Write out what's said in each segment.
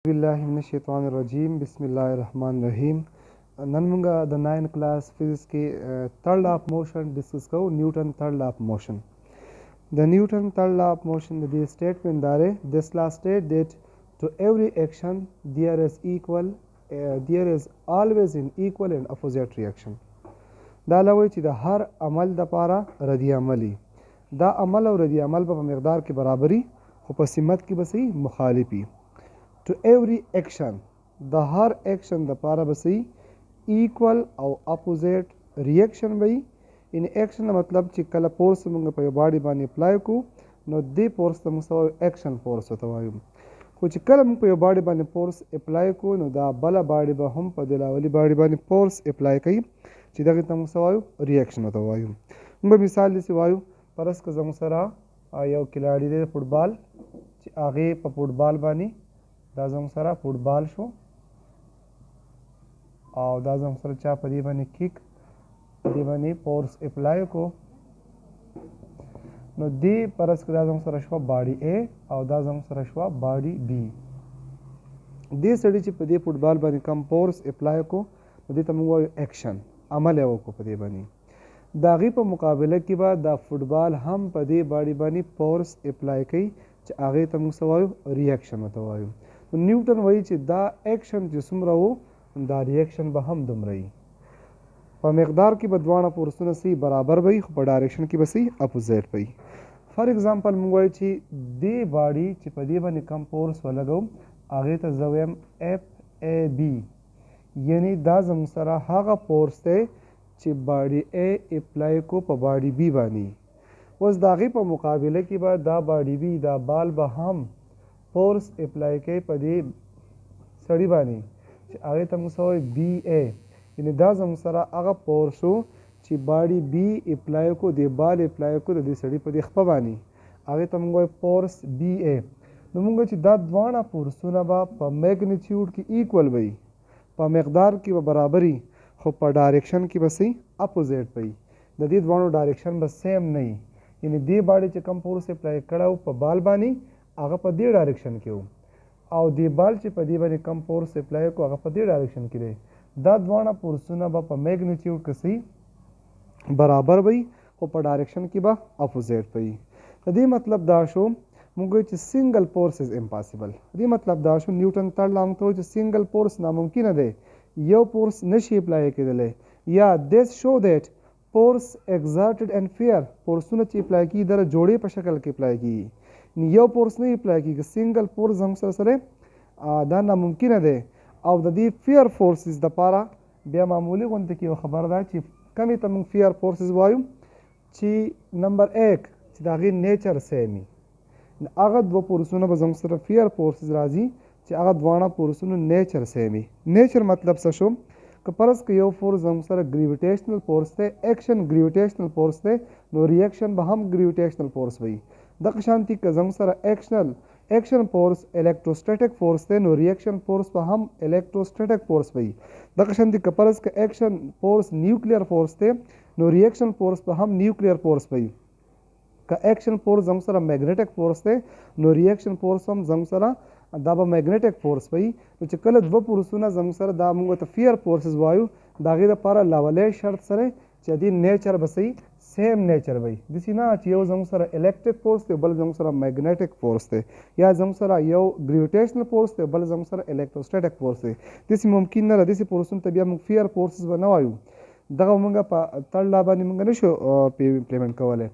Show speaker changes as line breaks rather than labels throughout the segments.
बिस्मिल्लाहिर्रहमानिर्रहीम बिस्मिल्लाहिर्रहमानिर्रहीम नन मुंगा द 9th क्लास फिजिक्स के third law of motion discuss करो Newton third law of motion द Newton third law of motion द स्टेटमेंट दारे this law state that to every action there is always an equal and opposite reaction دا لوي چې د هر عمل د پاره ردی عملی دا عمل او ردی عمل په مقدار کې برابري خو په سمت کې به صحیح مخالفي to every action د هر اکشن د پاره به صحیح ایکول او اپوزیټ ریاکشن وي ان اکشن مطلب چې کله فورس موږ په یو باډي باندې اپلای کو نو دې فورس ته موږ اکشن فورس ته وایو خو چې کله موږ په یو باډي باندې فورس اپلای کو نو دا بل باډي به هم په دلاولي باډي باندې فورس اپلای کوي چې دغه ته موږ وایو ریاکشن ته وایو موږ مثال دې وایو پرس که زموږ سره یو کلاړی دی فوټبال چې هغه په فوټبال باندې دا زموږ سره فوټبال شو او دا زموږ سره چا په دې باندې کیک په دې باندې فورس اپلای کو نو دې پرس که دا زموږ سره شوه باډي ا او دا زموږ سره شوه باډي بي دې سړي چې په دې فوټبال باندې کم فورس اپلای کو نو دې ته موږ وایو اکشن عمل یې وکړو په دې باندې د هغې په مقابله کې به دا فوټبال هم په دې باډي باندې فورس اپلای کوي چې هغې ته موږ څه وایو ریاکشن ورته وایو نیوټن وایي چې دا اکشن چې څومره و دا ریاکشن به هم دومره وي په مقدار کې به دواړه فورسونه صحیح برابر وي خو په ډایرکشن کې به صحیح اپوزیټ وي فار ایگزامپل موږ وایو چې دې باډي چې په دې باندې کم فورس ولګوم هغې ته زه وایم اف ای بي یعنی دا زموږ سره هغه فورس دی چې باډي ا اپلای کو په باډي بي باندې اوس د هغې په مقابله کې به دا باډي بي دا بال به هم فورس اپلای کوي په دې سړي باندې چې هغې ته موږ څه وایو بي ای یعنې دا زموږ سره هغه فورس و چې باډي بي اپلای کو دې بال اپلای کو د دې سړي په دې خپه باندې هغې ته موږ وایو فورس بي ای نو موږ چې دا دواړه فورسونه به په میګنیټیوډ کې ایکول وي په مقدار کې به برابري خو په ډایرکشن کې به صحیح اپوزیټ وي د دې دواړو ډایرکشن به سیم نه وي یعنې دې باډي چې کم فورس اپلای کړی و په بال باندې هغه په دې ډایرکشن کې و او دې بال چې په دې باندې کم فورس اپلای کو هغه په دې ډایرکشن کې دی دا دواړه فورسونه به په میګنیټیوډ کې صحیح برابر وي خو په ډایرکشن کې به اپوزیټ وي د دې مطلب دا شو موږ چې سنگل فورس از امپاسبل دې مطلب دا شو نیوټن تړ لا موږ چې سنگل فورس ناممکنه دی یو فورس نشي اپلای کېدلی یا دس شو دیټ فورس ایگزارټډ اینڈ فیر فورسونه چې اپلای کېږي د جوړې په شکل کې اپلای کېږي یو فورس نه اپلای کېږي سنگل فورس زموږ سره دا ناممکنه دی او د دې فیر فورسز دپاره بیا معمولي غونته کې یو خبره ده چې کمې ته موږ فیر فورسز وایو چې نمبر 1 چې د هغې نیچر سیم وي هغه دوه فورسونه به زموږ سره فیر فورسز راځي چې هغه دواړه فورسونو نیچر سیم وي نیچر مطلب څه شو که فرض که یو فورس زموږ سره ګریویټیشنل فورس دی اکشن ګریویټیشنل فورس دی نو ریاکشن به هم ګریویټیشنل فورس وي دغه شانتي که زموږ سره اکشن فورس الکتروسټیټک فورس دی نو ریاکشن فورس به هم الکتروسټیټک فورس وي دغه شانتي که فرض که اکشن فورس نیوکلیر فورس دی نو ریاکشن فورس به هم نیوکلیر فورس وي که اکشن فورس زموږ سره میګنیټک فورس دی نو ریاکشن فورس هم زموږ سره دا به میګنیټک فورس وي نو چې کله دوه فورسونه زموږ سره دا موږ ته فیر فورسز وایو د هغې دپاره لولی شرط سره چې د دې نیچر به صحیح سیم نیچر وي داسې نه چې یو زموږ سره الکټریک فورس دی بل زموږ سره میګنیټک فورس دی یا زموږ سره یو ګریویټیشنل فورس دی بل زموږ سره الکتروسټیټک فورس دی داسې ممکن نه ده داسې فورسونو ته بیا موږ فیر فورسز به نه وایو دغه موږ په تړ لا باندې موږ نشو امپلیمنټ کولی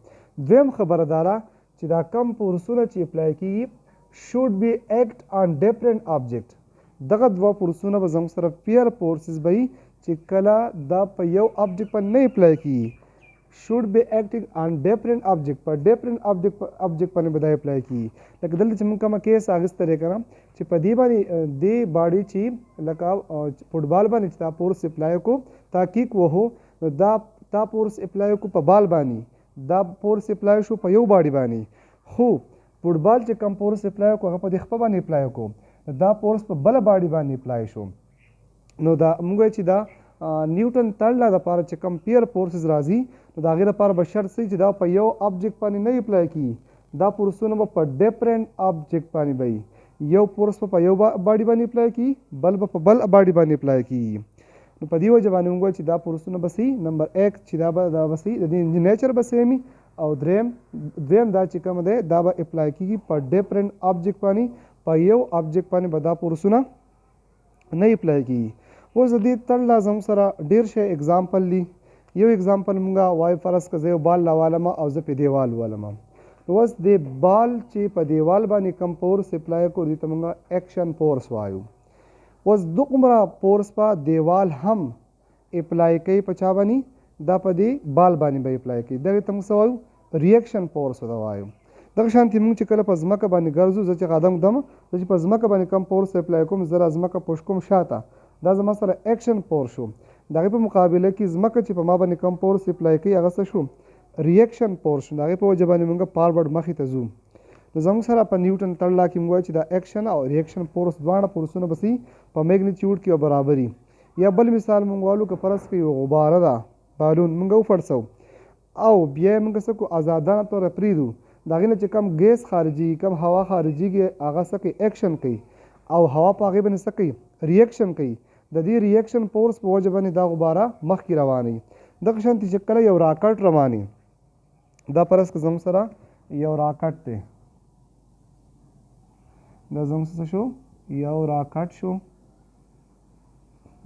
دویم خبره دا ده چې دا کم فورسونه چې اپلای کېږي should be act on different object دغه دوه فورسونه به زموږ سره فیر فورسز به وي چې کله دا په یو آبجیکټ باندې نه اپلای کېږي should be acting on different object په different object باندې به دا اپلای کېږي لکه دلته چې موږ کومه کیس اخیستی دی که نه چې په دې باندې دې باډي چې لکه فوټبال باندې چې دا فورس اپلای کو تا کیک وهو نو دا فورس اپلای کو په بال باندې دا فورس اپلای شو په یو باډي باندې خو فوټبال چې کم فورس اپلای کو هغه په دې خپه باندې اپلای کو دا فورس په بله باډي باندې اپلای شو نو دا موږ چې دا نیوټن تړ لا دپاره چې کم پیر فورسز راځي نو د هغې دپاره به شرط صحیح چې دا په یو آبجیکټ باندې نه اپلای کېږي دا فورسونه به په ډفرنټ آبجیکټ باندې به وي یو فورس په یو باډي باندې اپلای کی بل په بل باډي باندې اپلای کی. نو په دې وجه باندې موږ چې دا فورسونه به صحیح نمبر 1 چې دا به صحیح د دې نیچر به سیمي او دویم دا چې کوم دی دا به اپلای کیږي په ډیفرنٹ آبجیکټ باندې په یو آبجیکټ باندې به دا فورسونه نه اپلای کیږي. اوس د دې تړلا زموږ سره ډېر شی اگزامپل دي. یو اگزامپل مونږه وای فرض که زه یو بال راوالم او زه په دیوال والم. اوس د بال چې په دیوال باندې کم فورس اپلای کړو دې ته مونږه ایکشن فورس وایو. اوس دومره فورس په دیوال هم اپلای کوي په چا باندې دا په دې بال باندې به اپلای کوي دغې ته موږ څه وایو ریاکشن فورس ورته وایو. دغه شانتې موږ چې کله په ځمکه باندې ګرځو زه چې قدم ږدم زه چې په ځمکه باندې کم فورس اپلای کوم زه را ځمکه پوش کوم شاته دا زما سره ایکشن فورس شو. د هغې په مقابله کې ځمکه چې په ما باندې کم فورس اپلای کوي هغه څه شو ریاکشن فورس شو. د هغې په وجه باندې موږ فارورډ مخې ته ځو. نو زموږ سره په نیوټن تړلا کې موږ وایو چې دا ایکشن او ریاکشن فورس دواړه فورسونه به په میګنیټیوډ کې برابري. یا بل مثال موږ والو که فرض کړو یو غباره ده بالون موږ وفړسو او بیا یې موږ څه کړو ازادانه طوره پرېږدو د هغې نه چې کم ګیس خارجېږي کم هوا خارجېږي هغه څه کوي ایکشن کوي او هوا په هغې باندې څه کوي ریاکشن کوي. د دې ریاکشن فورس په وجه باندې دا غباره مخکې روانوي. دغه شانتې چې کله یو راکټ رواني دا فرض که زموږ سره یو راکټ دی دا زموږ څه شو یو راکټ شو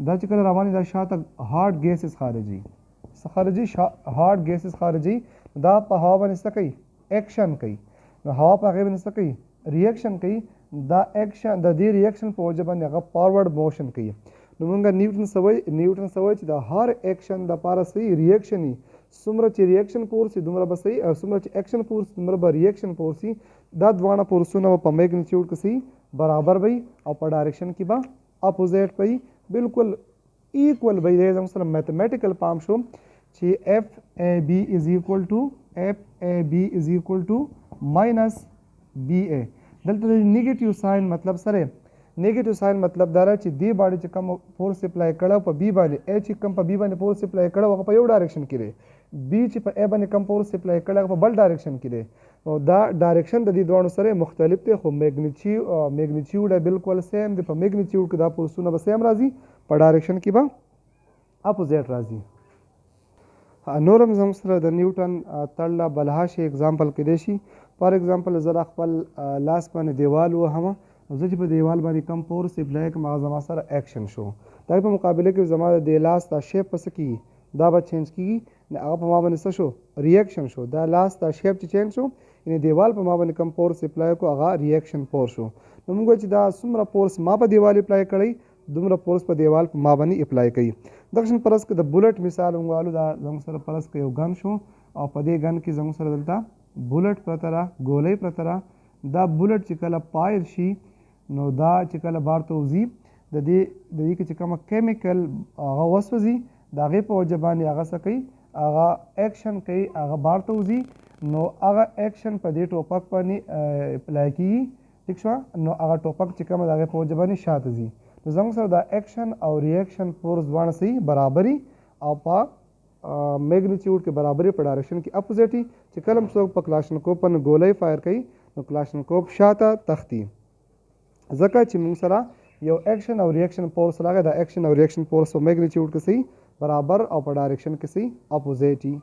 دا چې کله رواني دا شاته هارډ ګیسز خارجي هارډ ګیسز خارجي دا په هوا باندې څه کوي ایکشن کوي. نو هوا په هغې باندې څه کوي ریاکشن کوي. دا ایکشن د دې ریاکشن په وجه باندې هغه فارورډ موشن کوي. نو موږ نیوټن څه وایي چې د هر ایکشن دپاره صحیح ریاکشن وي. څومره چې ریاکشن فورس وي دومره به صحیح او څومره چې ایکشن فورس دومره به ریاکشن فورس وي. دا دواړه فورسونه به په میګنیټیوډ کې صحیح برابر وي او په ډایرکشن کې به اپوزیټ وي بالکل ایکول وي. دی زموږ سره میتھمیټیکل پام شو چې اف ای بی از ایکول ټو ماینس بی ای. دلته د نیګیټیو ساین مطلب سره نیگیټیو ساین مطلب دا چې دې باندې چې کوم فورس اپلای کړه په بی باندې ای چې کوم په بی باندې فورس اپلای کړه هغه په یو ډایرکشن کې دی بی چې په ای باندې کوم فورس اپلای کړه هغه په بل ډایرکشن کې دی. نو دا ډایرکشن د دې دواړو سره مختلف دی خو میګنیټیوډ بالکل سیم دی. په میګنیټیوډ کې دا فورسونه به سیم راځي په ډایرکشن کې به اپوزیټ راځي. نور هم زموږ سره د نیوټن تړلا بلها شي اگزامپل کېدای شي. فار ایگزامپل زه را خپل لاس باندې دیوال وهمه زه چې په دیوال باندې کم فورس اپلای کړم هغه زما سره ایکشن شو. د هغې په مقابله کې زما د دې لاس دا شیپ په څه کېږي دا به چینج کېږي هغه په ما باندې څه شو ریاکشن شو. دا لاس دا شیپ چې چینج شو یعنې دیوال په ما باندې کم فورس اپلای کړو هغه ریاکشن فورس شو. نو موږ وایو چې دا څومره فورس ما په دیوال اپلای کړی دومره فورس په دیوال په ما باندې اپلای کوي. دغه شان فرض که د بولټ مثال موږ والو دا زموږ سره فرض که یو گن شو او په دې گن کې زموږ سره دلته بولټ پرته را ګولۍ پرته را دا بولټ چې کله پایر شي نو دا چې کله بار ته وځي د دې کې چې کومه کیمیکل هغه وسوځي د هغې په وجه باندې هغه څه کوي هغه ایکشن کوي هغه بار ته وځي نو هغه ایکشن په دې ټوپک باندې اپلای کېږي ټیک شوه. نو هغه ټوپک چې کومه د هغې په وجه باندې شاته ځي. نو زموږ سره دا ایکشن او ریاکشن فورس دواړه صحیح برابري او په میګنیټیوډ کې برابري په ډایرکشن کې اپوزیټي. چې کله څوک په کلاشنکوف باندې ګولۍ فایر کوي نو کلاشنکوف شاته تښتي ځکه چې موږ سره یو ایکشن او ریاکشن فورس راغی. دا ایکشن او ریاکشن فورس په میګنیټیوډ کې صحیح برابر او په ډایرکشن کې صحیح اپوزیټي.